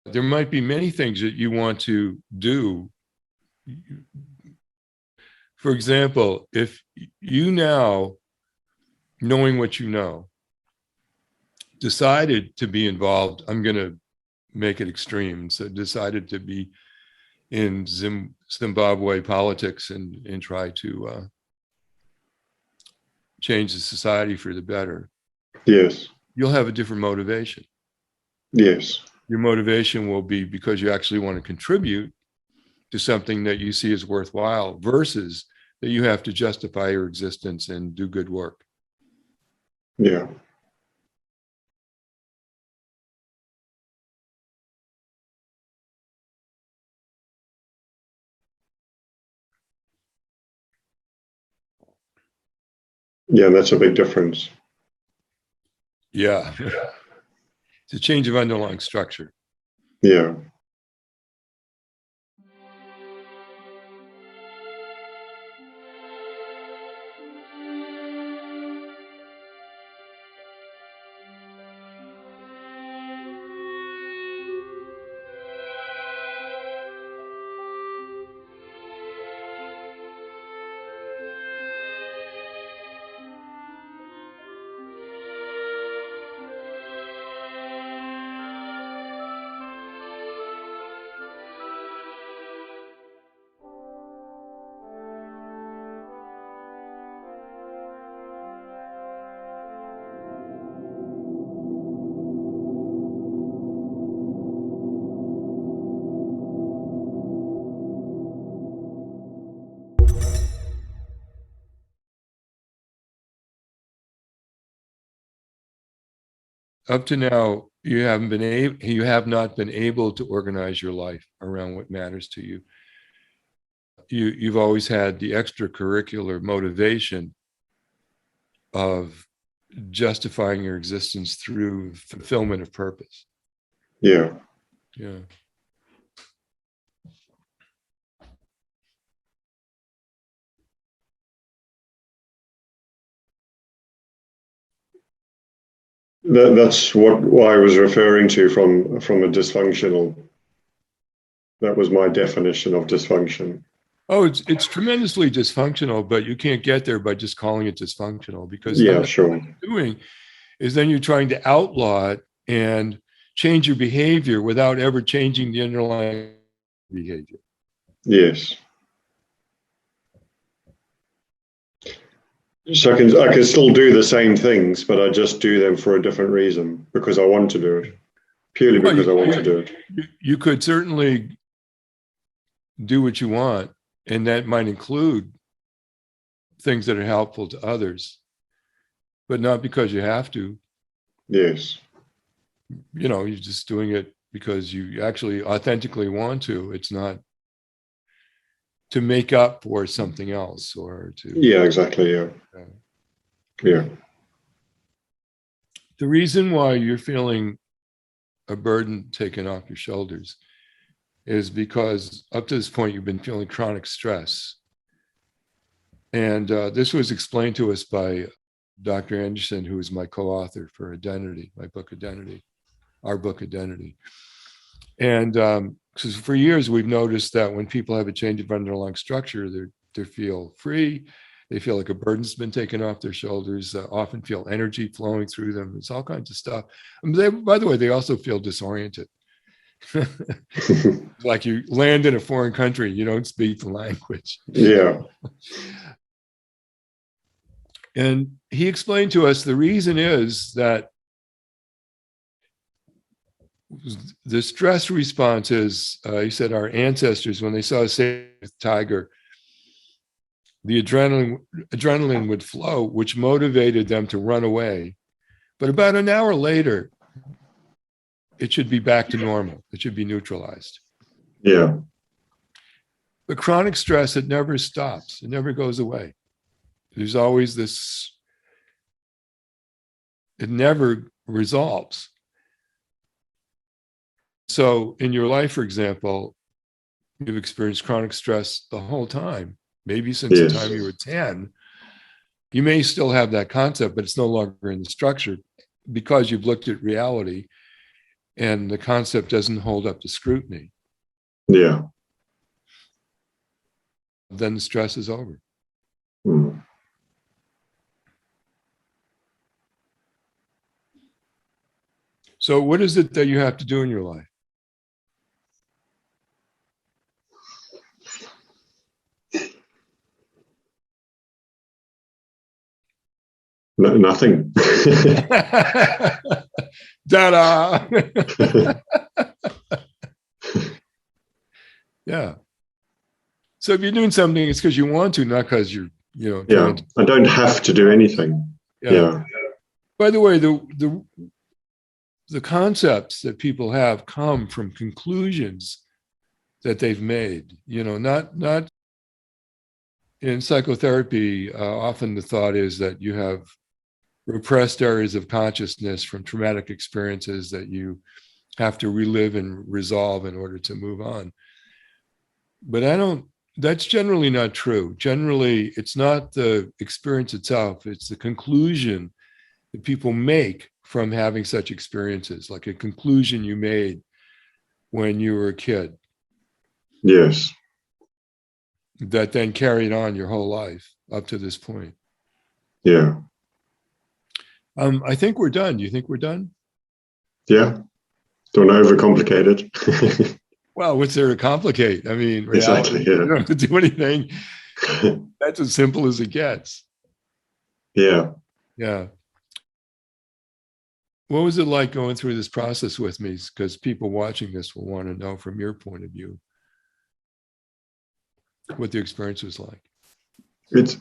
there might be many things that you want to do. For example, if you now, knowing what you know, decided to be involved, I'm going to make it extreme, so decided to be in Zimbabwe politics and try to change the society for the better. Yes. You'll have a different motivation. Yes. Your motivation will be because you actually want to contribute to something that you see as worthwhile versus that you have to justify your existence and do good work. Yeah. Yeah, that's a big difference. Yeah. It's a change of underlying structure. Yeah. Up to now, you have not been able to organize your life around what matters to you. You've always had the extracurricular motivation of justifying your existence through fulfillment of purpose. Yeah. Yeah. That's what I was referring to from a dysfunctional. That was my definition of dysfunction. Oh, it's tremendously dysfunctional, but you can't get there by just calling it dysfunctional, because Yeah, then sure. what you're doing is then you're trying to outlaw it and change your behavior without ever changing the underlying behavior. Yes. So I can still do the same things, but I just do them for a different reason, because I want to do it. Purely Well, because I want to do it. You could certainly do what you want, and that might include things that are helpful to others, but not because you have to. Yes. You're just doing it because you actually authentically want to. It's not to make up for something else or to. Yeah, exactly. Yeah. Yeah. The reason why you're feeling a burden taken off your shoulders is because up to this point, you've been feeling chronic stress. And this was explained to us by Dr. Anderson, who is my co-author for Identity, my book Identity, our book Identity. And because for years we've noticed that when people have a change of underlying structure, they feel free, they feel like a burden's been taken off their shoulders, often feel energy flowing through them. It's all kinds of stuff. By the way, they also feel disoriented. Like you land in a foreign country, you don't speak the language. Yeah. And he explained to us the reason is that the stress responses, he said, our ancestors, when they saw a saber tiger, the adrenaline would flow, which motivated them to run away. But about an hour later, it should be back to normal. It should be neutralized. Yeah. But chronic stress, it never stops. It never goes away. There's always this, it never resolves. So in your life, for example, you've experienced chronic stress the whole time, maybe since the time you were 10. You may still have that concept, but it's no longer in the structure because you've looked at reality and the concept doesn't hold up to scrutiny. Yeah. Then the stress is over. Mm. So what is it that you have to do in your life? Nothing. Ta-da! Yeah. So if you're doing something, it's because you want to, not because you're, Yeah. I don't have to do anything. Yeah. By the way, the concepts that people have come from conclusions that they've made, not in psychotherapy, often the thought is that you have repressed areas of consciousness from traumatic experiences that you have to relive and resolve in order to move on. But that's generally not true. Generally, it's not the experience itself, it's the conclusion that people make from having such experiences, like a conclusion you made when you were a kid. Yes. That then carried on your whole life up to this point. Yeah. I think we're done. Do you think we're done? Yeah. Don't overcomplicate it. Well, what's there to complicate? I mean, reality, Exactly. Yeah. you don't have to do anything. That's as simple as it gets. Yeah. Yeah. What was it like going through this process with me? Because people watching this will want to know from your point of view what the experience was like. It's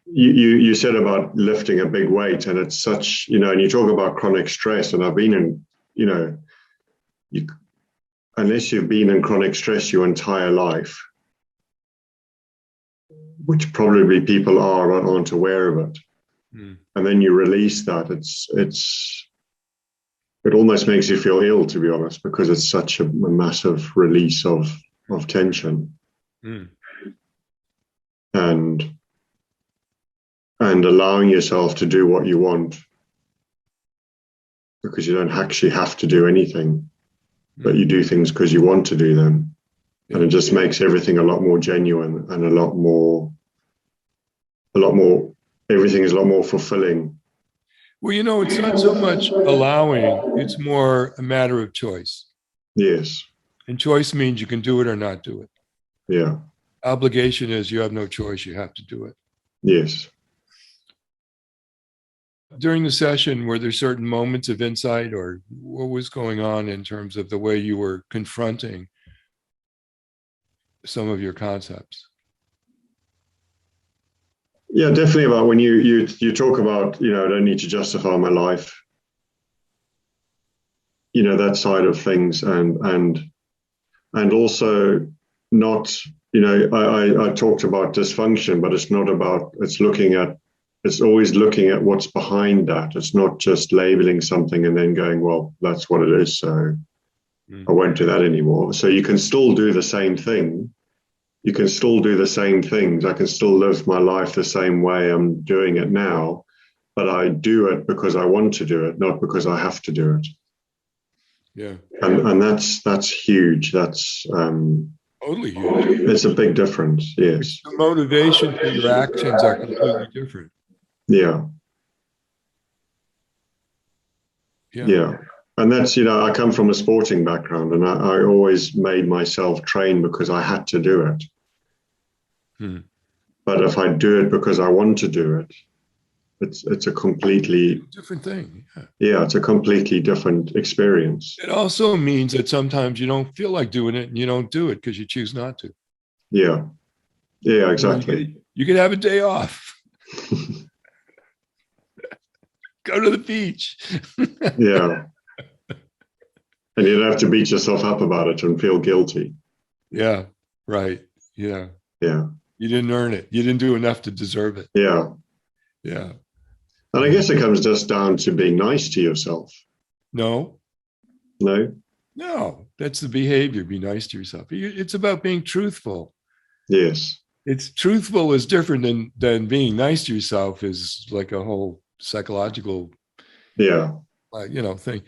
you said about lifting a big weight, and it's such, and you talk about chronic stress, and I've been in, unless you've been in chronic stress your entire life, which probably people aren't aware of it. And then you release that, it almost makes you feel ill, to be honest, because it's such a massive release of tension. And allowing yourself to do what you want, because you don't actually have to do anything, but you do things because you want to do them. And it just makes everything a lot more genuine and everything is a lot more fulfilling. Well, it's not so much allowing, it's more a matter of choice. Yes. And choice means you can do it or not do it. Yeah. Obligation is you have no choice, you have to do it. Yes. During the session, were there certain moments of insight, or what was going on in terms of the way you were confronting some of your concepts? Yeah, definitely. About when you talk about, I don't need to justify my life, that side of things, and also not, I talked about dysfunction, but it's not about, it's always looking at what's behind that. It's not just labeling something and then going, well, that's what it is, so I won't do that anymore. So you can still do the same thing. You can still do the same things. I can still live my life the same way I'm doing it now, but I do it because I want to do it, not because I have to do it. Yeah. And that's huge. That's totally huge. It's a big difference. Yes. The motivation for your actions are completely different. Yeah. Yeah. Yeah. And that's, I come from a sporting background, and I always made myself train because I had to do it. But if I do it because I want to do it, it's a completely different thing. Yeah, it's a completely different experience. It also means that sometimes you don't feel like doing it and you don't do it because you choose not to. Yeah. Yeah, exactly. You could have a day off. Go to the beach. Yeah. And you don't have to beat yourself up about it and feel guilty. Yeah, right. Yeah. Yeah. You didn't earn it. You didn't do enough to deserve it. Yeah. Yeah. And I guess it comes just down to being nice to yourself. No. No, that's the behavior. Be nice to yourself. It's about being truthful. Yes. It's truthful is different than being nice to yourself, is like a whole psychological thing.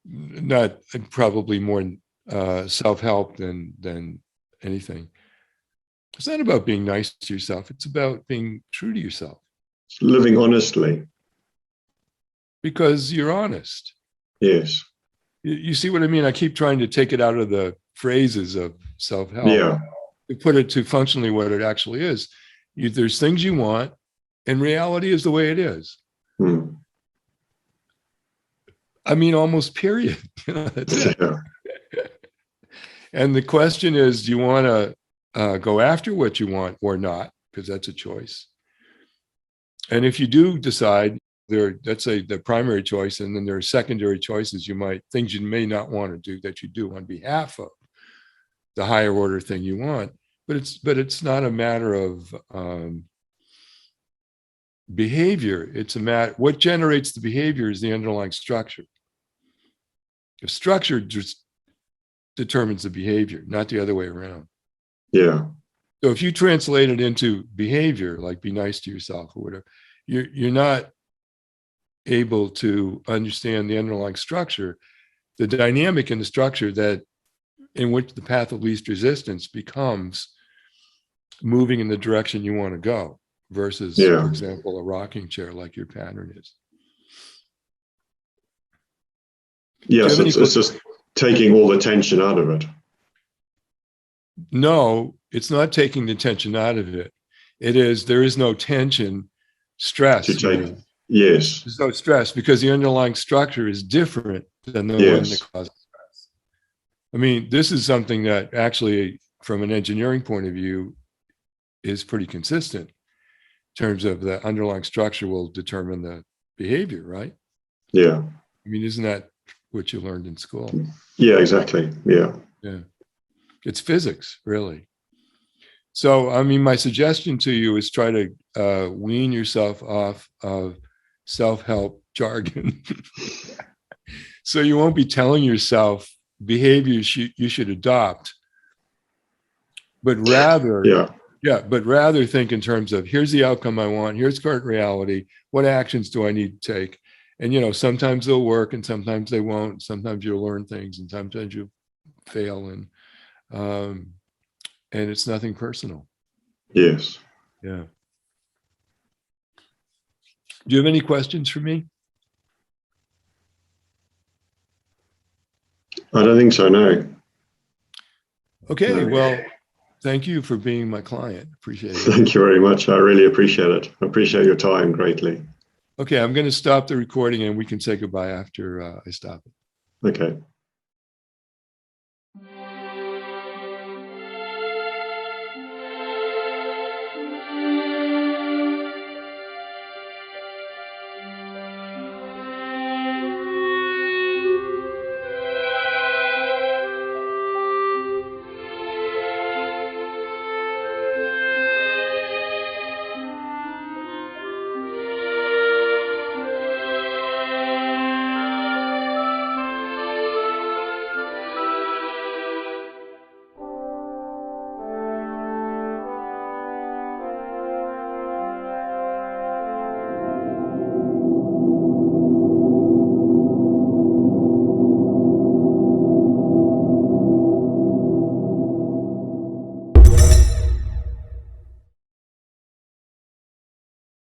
Not probably more self-help than anything. It's not about being nice to yourself. It's about being true to yourself. Living honestly. Because you're honest. Yes. You see what I mean? I keep trying to take it out of the phrases of self-help. Yeah. To put it to functionally what it actually is. There's things you want, and reality is the way it is. I mean, almost period. That's it. Yeah. And the question is, do you want to go after what you want or not? Because that's a choice. And if you do decide, let's say the primary choice, and then there are secondary choices, things you may not want to do that you do on behalf of the higher order thing you want. But it's not a matter of behavior. It's a matter, what generates the behavior is the underlying structure. The structure just determines the behavior, not the other way around. Yeah. So if you translate it into behavior, like be nice to yourself or whatever, you're not able to understand the underlying structure, the dynamic in the structure that in which the path of least resistance becomes moving in the direction you want to go versus, for example, a rocking chair like your pattern is. Yes, it's just taking all the tension out of it. No, it's not taking the tension out of it. It is, there is no tension, stress. Yes. There's no stress because the underlying structure is different than the one that causes stress. I mean, this is something that actually, from an engineering point of view, is pretty consistent in terms of the underlying structure will determine the behavior, right? Yeah. I mean, isn't that what you learned in school? Yeah, exactly. Yeah. Yeah. It's physics, really. So, I mean, my suggestion to you is try to wean yourself off of self-help jargon. So you won't be telling yourself behaviors you should adopt, but rather, but rather think in terms of, here's the outcome I want, here's current reality, what actions do I need to take? And, you know, sometimes they'll work and sometimes they won't. Sometimes you'll learn things and sometimes you'll fail. And it's nothing personal. Yes. Yeah. Do you have any questions for me? I don't think so, no. Okay, well, thank you for being my client. Appreciate it. Thank you very much. I really appreciate it. I appreciate your time greatly. Okay, I'm going to stop the recording and we can say goodbye after I stop it. Okay.